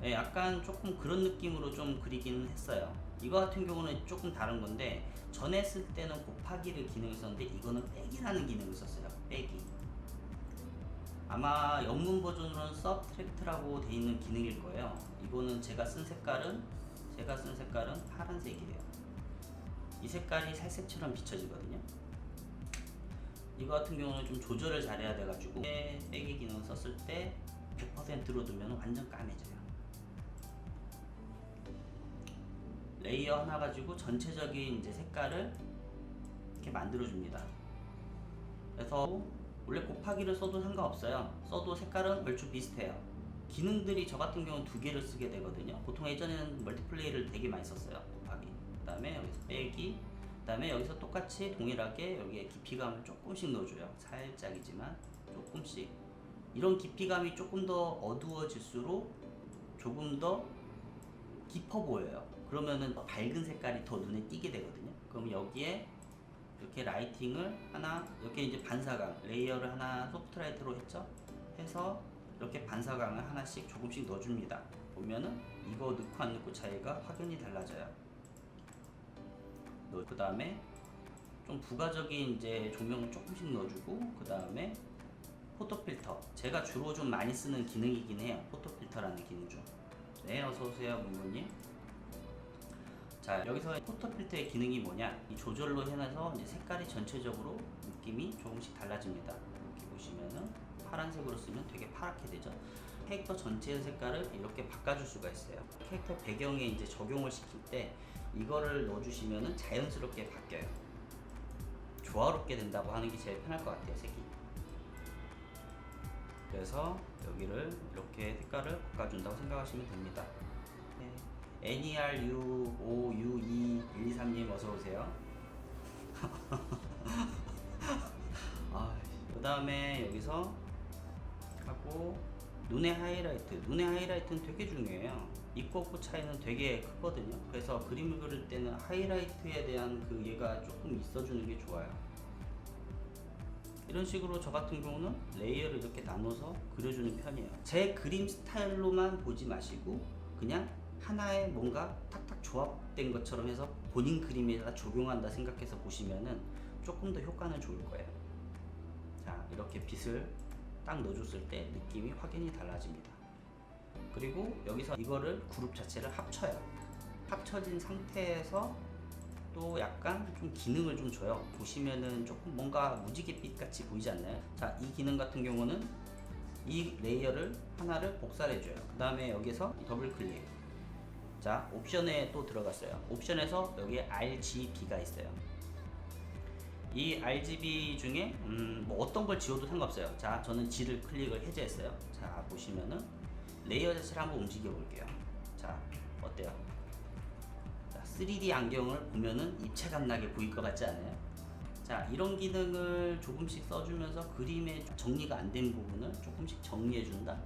네, 약간 조금 그런 느낌으로 좀 그리기는 했어요. 이거 같은 경우는 조금 다른 건데 전에 쓸 때는 곱하기를 기능을 썼는데 이거는 빼기라는 기능을 썼어요. 빼기. 아마 영문 버전으로는 서브트랙트라고 돼 있는 기능일 거예요. 이거는 제가 쓴 색깔은 파란색이에요. 이 색깔이 살색처럼 비춰지거든요. 이거 같은 경우는 좀 조절을 잘해야 돼가지고 빼기 기능 썼을 때 100%로 두면 완전 까매져요. 레이어 하나 가지고 전체적인 이제 색깔을 이렇게 만들어줍니다. 그래서 원래 곱하기를 써도 상관없어요. 써도 색깔은 얼추 비슷해요. 기능들이 저 같은 경우는 두 개를 쓰게 되거든요. 보통 예전에는 멀티플레이를 되게 많이 썼어요. 곱하기. 그 다음에 여기서 빼기. 그 다음에 여기서 똑같이 동일하게 여기에 깊이감을 조금씩 넣어줘요. 살짝이지만 조금씩. 이런 깊이감이 조금 더 어두워질수록 조금 더 깊어 보여요. 그러면은 밝은 색깔이 더 눈에 띄게 되거든요. 그럼 여기에 이렇게 라이팅을 하나, 이렇게 이제 반사광, 레이어를 하나 소프트라이트로 했죠? 해서 이렇게 반사광을 하나씩 조금씩 넣어줍니다. 보면은 이거 넣고 안 넣고 차이가 확연히 달라져요. 그 다음에 좀 부가적인 이제 조명을 조금씩 넣어주고, 그 다음에 포토 필터. 제가 주로 좀 많이 쓰는 기능이긴 해요. 포토 필터라는 기능 중. 네, 어서오세요, 문무님. 자, 여기서 포토 필터의 기능이 뭐냐? 이 조절로 해놔서 이제 색깔이 전체적으로 느낌이 조금씩 달라집니다. 이렇게 보시면은 파란색으로 쓰면 되게 파랗게 되죠. 캐릭터 전체의 색깔을 이렇게 바꿔줄 수가 있어요. 캐릭터 배경에 이제 적용을 시킬 때 이거를 넣어주시면은 자연스럽게 바뀌어요. 조화롭게 된다고 하는 게 제일 편할 것 같아요, 색이. 그래서 여기를 이렇게 색깔을 바꿔준다고 생각하시면 됩니다. 네. NERU5UE123님 어서오세요. 그 다음에 여기서 하고 눈의 하이라이트는 되게 중요해요. 있고 없고 차이는 되게 크거든요. 그래서 그림을 그릴 때는 하이라이트에 대한 그 얘가 조금 있어주는 게 좋아요. 이런 식으로 저 같은 경우는 레이어를 이렇게 나눠서 그려주는 편이에요. 제 그림 스타일로만 보지 마시고 그냥 하나의 뭔가 탁탁 조합된 것처럼 해서 본인 그림에다 적용한다 생각해서 보시면은 조금 더 효과는 좋을 거예요. 자, 이렇게 빛을 딱 넣어줬을 때 느낌이 확연히 달라집니다. 그리고 여기서 이거를 그룹 자체를 합쳐요. 합쳐진 상태에서 또 약간 좀 기능을 좀 줘요. 보시면은 조금 뭔가 무지갯빛 같이 보이지 않나요? 자, 이 기능 같은 경우는 이 레이어를 하나를 복사를 해줘요. 그 다음에 여기서 더블 클릭. 자, 옵션에 또 들어갔어요. 옵션에서 여기에 RGB가 있어요. 이 RGB 중에 뭐 어떤 걸 지워도 상관없어요. 자, 저는 G를 클릭을 해제했어요. 자, 보시면은 레이어 자체를 한번 움직여 볼게요. 자, 어때요? 자, 3D 안경을 보면은 입체감 나게 보일 것 같지 않아요? 자, 이런 기능을 조금씩 써주면서 그림의 정리가 안 된 부분을 조금씩 정리해준다,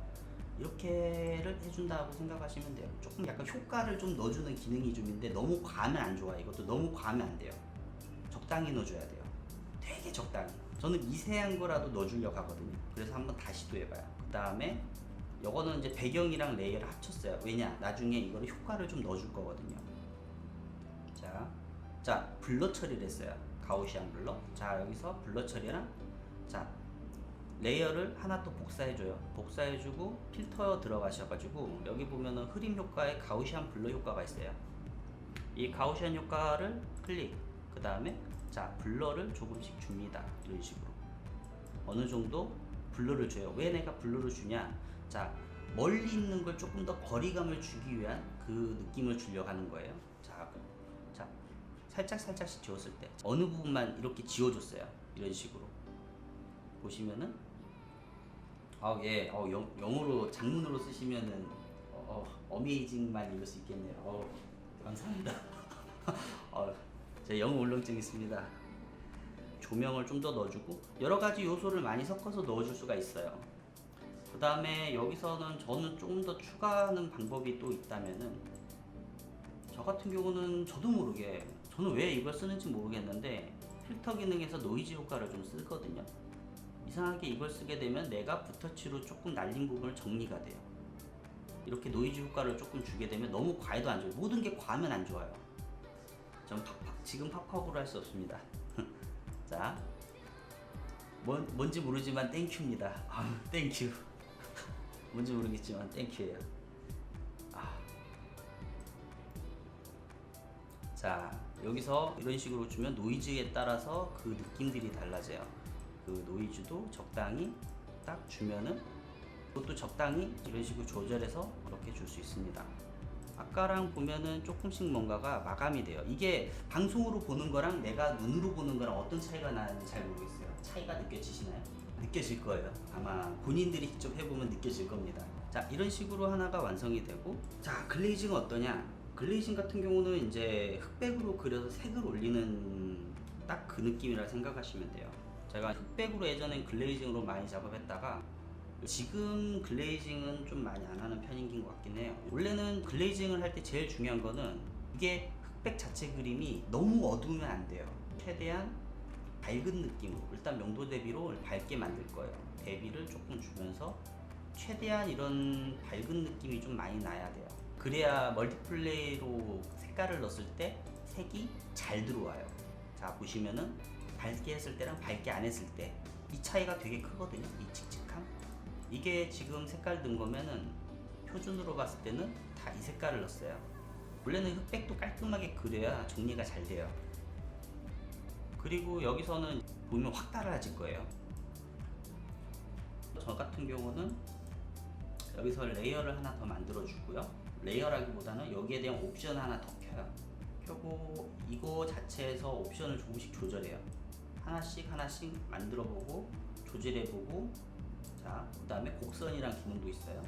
이렇게를 해준다고 생각하시면 돼요. 조금 약간 효과를 좀 넣어주는 기능이 좀 있는데 너무 과하면 안 좋아. 이것도 너무 과하면 안 돼요. 적당히 넣어줘야 돼요. 되게 적당히. 저는 미세한 거라도 넣어주려고 하거든요. 그래서 한번 다시 또 해봐요. 그 다음에 요거는 이제 배경이랑 레이어를 합쳤어요. 왜냐? 나중에 이거를 효과를 좀 넣어줄 거거든요. 자, 블러 처리를 했어요. 가우시안 블러. 자, 여기서 블러 처리랑, 자, 레이어를 하나 또 복사해줘요. 복사해주고 필터 들어가셔가지고 여기 보면은 흐림 효과에 가우시안 블러 효과가 있어요. 이 가우시안 효과를 클릭. 그 다음에 자, 블러를 조금씩 줍니다. 이런 식으로 어느 정도 블러를 줘요. 왜 내가 블러를 주냐? 자, 멀리 있는 걸 조금 더 거리감을 주기 위한 그 느낌을 주려고 하는 거예요. 자, 살짝씩 지웠을 때 어느 부분만 이렇게 지워줬어요. 이런 식으로 보시면은 영어로 장문으로 쓰시면은 어메이징만 읽을 수 있겠네요. 감사합니다. 제 영어 울렁증 있습니다. 조명을 좀 더 넣어주고 여러 가지 요소를 많이 섞어서 넣어줄 수가 있어요. 그 다음에 여기서는 저는 조금 더 추가하는 방법이 또 있다면은, 저 같은 경우는 저도 모르게, 저는 왜 이걸 쓰는지 모르겠는데 필터 기능에서 노이즈 효과를 좀 쓰거든요. 이상하게 이걸 쓰게 되면 내가 붓터치로 조금 날린 부분을 정리가 돼요. 이렇게 노이즈 효과를 조금 주게 되면 너무 과해도 안 좋아요. 모든 게 과하면 안 좋아요. 전 지금 팝업으로 할 수 없습니다. 자, 뭔지 모르지만 땡큐입니다. 땡큐. 뭔지 모르겠지만 땡큐예요. 자, 여기서 이런 식으로 주면 노이즈에 따라서 그 느낌들이 달라져요. 그 노이즈도 적당히 딱 주면은, 그것도 적당히 이런 식으로 조절해서 그렇게 줄 수 있습니다. 아까랑 보면은 조금씩 뭔가가 마감이 돼요. 이게 방송으로 보는 거랑 내가 눈으로 보는 거랑 어떤 차이가 나는지 잘 모르겠어요. 차이가 느껴지시나요? 느껴질 거예요. 아마 본인들이 직접 해보면 느껴질 겁니다. 자, 이런 식으로 하나가 완성이 되고, 자, 글레이징은 어떠냐? 글레이징 같은 경우는 이제 흑백으로 그려서 색을 올리는 딱 그 느낌이라 생각하시면 돼요. 제가 흑백으로 예전엔 글레이징으로 많이 작업했다가 지금 글레이징은 좀 많이 안 하는 편인 것 같긴 해요. 원래는 글레이징을 할 때 제일 중요한 거는 이게 흑백 자체 그림이 너무 어두우면 안 돼요. 최대한 밝은 느낌으로, 일단 명도 대비로 밝게 만들 거예요. 대비를 조금 주면서 최대한 이런 밝은 느낌이 좀 많이 나야 돼요. 그래야 멀티플레이로 색깔을 넣었을 때 색이 잘 들어와요. 자, 보시면은 밝게 했을 때랑 밝게 안 했을 때 이 차이가 되게 크거든요. 이 칙칙함. 이게 지금 색깔 든 거면은 표준으로 봤을 때는 다 이 색깔을 넣었어요. 원래는 흑백도 깔끔하게 그려야 정리가 잘 돼요. 그리고 여기서는 보면 확 달라질 거예요. 저 같은 경우는 여기서 레이어를 하나 더 만들어 주고요. 레이어라기보다는 여기에 대한 옵션 하나 더 켜요. 켜고 이거 자체에서 옵션을 조금씩 조절해요. 하나씩 만들어 보고 조절해 보고, 자, 그 다음에 곡선이란 기능도 있어요.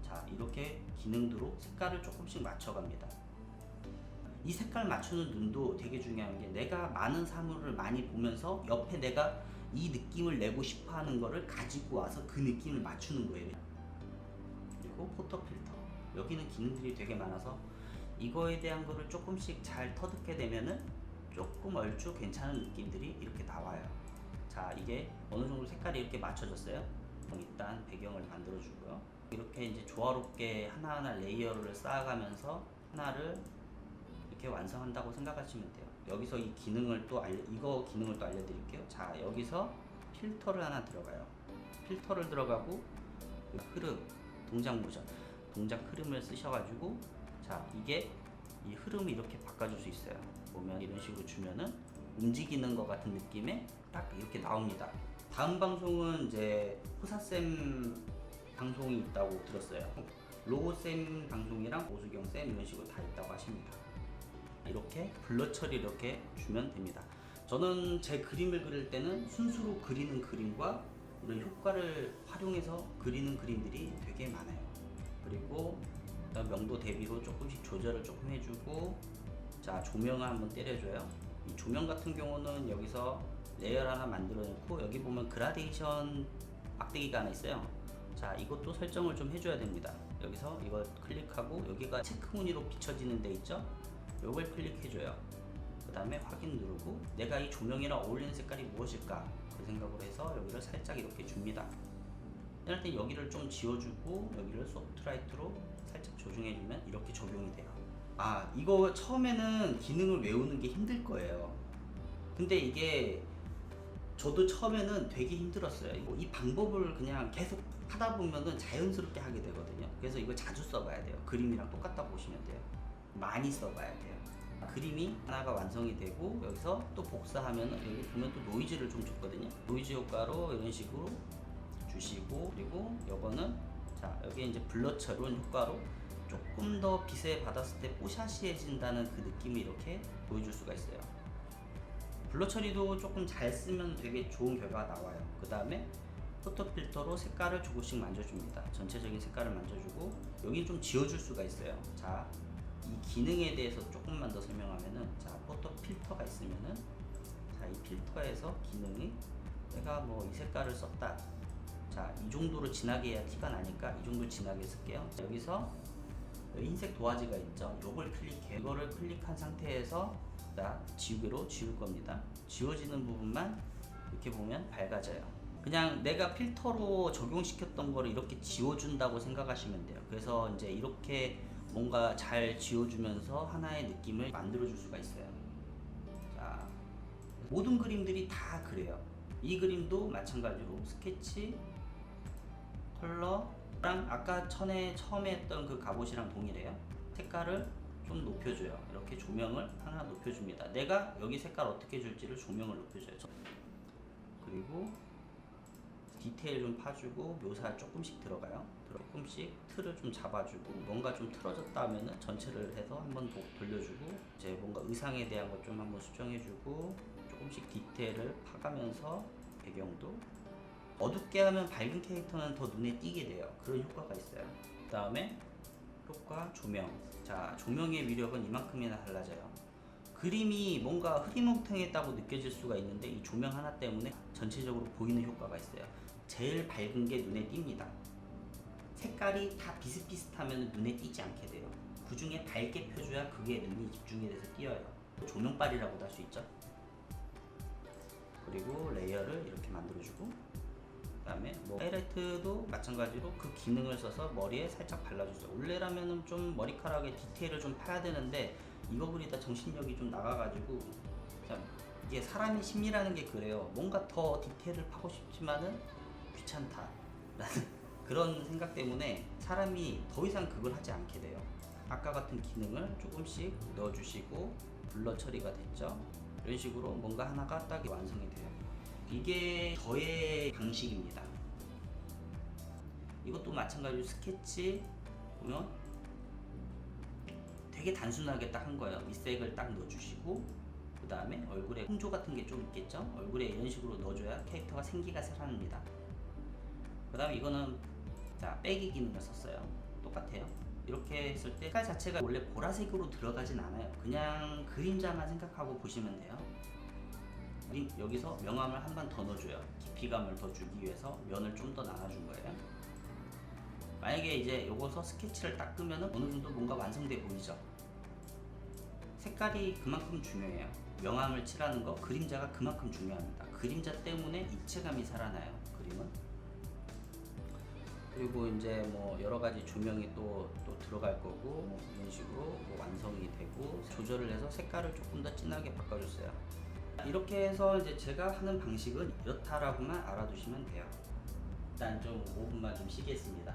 자, 이렇게 기능으로 색깔을 조금씩 맞춰갑니다. 이 색깔 맞추는 눈도 되게 중요한 게, 내가 많은 사물을 많이 보면서 옆에 내가 이 느낌을 내고 싶어 하는 거를 가지고 와서 그 느낌을 맞추는 거예요. 그리고 포토 필터. 여기는 기능들이 되게 많아서 이거에 대한 거를 조금씩 잘 터득게 되면은 조금 얼추 괜찮은 느낌들이 이렇게 나와요. 자, 이게 어느 정도 색깔이 이렇게 맞춰졌어요. 그럼 일단 배경을 만들어 주고요. 이렇게 이제 조화롭게 하나하나 레이어를 쌓아가면서 하나를 이렇게 완성한다고 생각하시면 돼요. 여기서 이 기능을 또 이거 기능을 또 알려드릴게요. 자, 여기서 필터를 하나 들어가요. 필터를 들어가고 흐름, 동작 모션, 동작 흐름을 쓰셔가지고 자, 이게 이 흐름이 이렇게 바꿔줄 수 있어요. 보면 이런 식으로 주면은 움직이는 것 같은 느낌에 딱 이렇게 나옵니다. 다음 방송은 이제 호사쌤 방송이 있다고 들었어요. 로고쌤 방송이랑 오수경쌤 이런 식으로 다 있다고 하십니다. 이렇게 블러 처리 이렇게 주면 됩니다. 저는 제 그림을 그릴 때는 순수로 그리는 그림과 이런 효과를 활용해서 그리는 그림들이 되게 많아요. 그리고 명도 대비로 조금씩 조절을 조금 해주고, 자, 조명을 한번 때려줘요. 이 조명 같은 경우는 여기서 레이어 하나 만들어 놓고, 여기 보면 그라데이션 막대기가 하나 있어요. 자, 이것도 설정을 좀 해줘야 됩니다. 여기서 이걸 클릭하고 여기가 체크무늬로 비춰지는 데 있죠? 이걸 클릭해줘요. 그 다음에 확인 누르고 내가 이 조명이랑 어울리는 색깔이 무엇일까 그 생각으로 해서 여기를 살짝 이렇게 줍니다. 이럴 때 여기를 좀 지워주고 여기를 소프트라이트로 살짝 조정해주면 이렇게 적용이 돼요. 아, 이거 처음에는 기능을 외우는 게 힘들 거예요. 근데 이게 저도 처음에는 되게 힘들었어요. 이 방법을 그냥 계속 하다 보면은 자연스럽게 하게 되거든요. 그래서 이거 자주 써봐야 돼요. 그림이랑 똑같다고 보시면 돼요. 많이 써봐야 돼요. 그림이 하나가 완성이 되고 여기서 또 복사하면은 여기 보면 또 노이즈를 좀 줬거든요. 노이즈 효과로 이런 식으로 주시고, 그리고 요거는 자, 여기 이제 블러 처리 효과로 조금 더 빛에 받았을 때 뽀샤시해진다는 그 느낌을 이렇게 보여줄 수가 있어요. 블러 처리도 조금 잘 쓰면 되게 좋은 결과가 나와요. 그 다음에 포토 필터로 색깔을 조금씩 만져줍니다. 전체적인 색깔을 만져주고 여기 좀 지워줄 수가 있어요. 자, 이 기능에 대해서 조금만 더 설명하면은, 자, 포토 필터가 있으면은, 자, 이 필터에서 기능이 내가 뭐 이 색깔을 썼다. 자, 이 정도로 진하게 해야 티가 나니까 이 정도 진하게 쓸게요. 자, 여기서 흰색 도화지가 있죠. 요걸 클릭해. 이거를 클릭한 상태에서 자, 지우개로 지울 겁니다. 지워지는 부분만 이렇게 보면 밝아져요. 그냥 내가 필터로 적용시켰던 거를 이렇게 지워준다고 생각하시면 돼요. 그래서 이제 이렇게 뭔가 잘 지워주면서 하나의 느낌을 만들어줄 수가 있어요. 자, 모든 그림들이 다 그래요. 이 그림도 마찬가지로 스케치, 컬러랑 아까 처음에 했던 그 갑옷이랑 동일해요. 색깔을 좀 높여줘요. 이렇게 조명을 하나 높여줍니다. 내가 여기 색깔 어떻게 줄지를 조명을 높여줘요. 그리고 디테일 좀 파주고 묘사 조금씩 들어가요. 조금씩 틀을 좀 잡아주고 뭔가 좀 틀어졌다 하면은 전체를 해서 한번 돌려주고, 이제 뭔가 의상에 대한 것 좀 한번 수정해주고 조금씩 디테일을 파가면서 배경도 어둡게 하면 밝은 캐릭터는 더 눈에 띄게 돼요. 그런 효과가 있어요. 그 다음에 효과 조명. 자, 조명의 위력은 이만큼이나 달라져요. 그림이 뭔가 흐리멍텅했다고 느껴질 수가 있는데 이 조명 하나 때문에 전체적으로 보이는 효과가 있어요. 제일 밝은 게 눈에 띕니다. 색깔이 다 비슷비슷하면 눈에 띄지 않게 돼요. 그 중에 밝게 펴줘야 그게 눈이 집중이 돼서 띄어요. 조명빨이라고도 할 수 있죠. 그리고 레이어를 이렇게 만들어주고, 그 다음에 뭐 하이라이트도 마찬가지로 그 기능을 써서 머리에 살짝 발라주세요. 원래라면은 좀 머리카락에 디테일을 좀 파야 되는데 이거 그리다 정신력이 좀 나가가지고, 이게 사람의 심리라는 게 그래요. 뭔가 더 디테일을 파고 싶지만은 귀찮다 라는 그런 생각 때문에 사람이 더 이상 그걸 하지 않게 돼요. 아까 같은 기능을 조금씩 넣어주시고 블러 처리가 됐죠. 이런 식으로 뭔가 하나가 딱 완성이 돼요. 이게 저의 방식입니다. 이것도 마찬가지로 스케치 보면 되게 단순하게 딱 한 거예요. 밑색을 딱 넣어주시고, 그 다음에 얼굴에 홍조 같은 게 좀 있겠죠. 얼굴에 이런 식으로 넣어줘야 캐릭터가 생기가 살아납니다. 그 다음에 이거는 자, 빼기 기능을 썼어요. 똑같아요. 이렇게 했을 때 색깔 자체가 원래 보라색으로 들어가진 않아요. 그냥 그림자만 생각하고 보시면 돼요. 여기서 명암을 한 번 더 넣어줘요. 깊이감을 더 주기 위해서 면을 좀 더 나눠준 거예요. 만약에 이제 요거서 스케치를 닦으면 어느 정도 뭔가 완성돼 보이죠. 색깔이 그만큼 중요해요. 명암을 칠하는 거, 그림자가 그만큼 중요합니다. 그림자 때문에 입체감이 살아나요. 그림은. 그리고 이제 뭐 여러 가지 조명이 또 들어갈 거고 이런 식으로 뭐 완성이 되고 조절을 해서 색깔을 조금 더 진하게 바꿔줬어요. 이렇게 해서 이제 제가 하는 방식은 이렇다라고만 알아두시면 돼요. 일단 좀 5분만 좀 쉬겠습니다.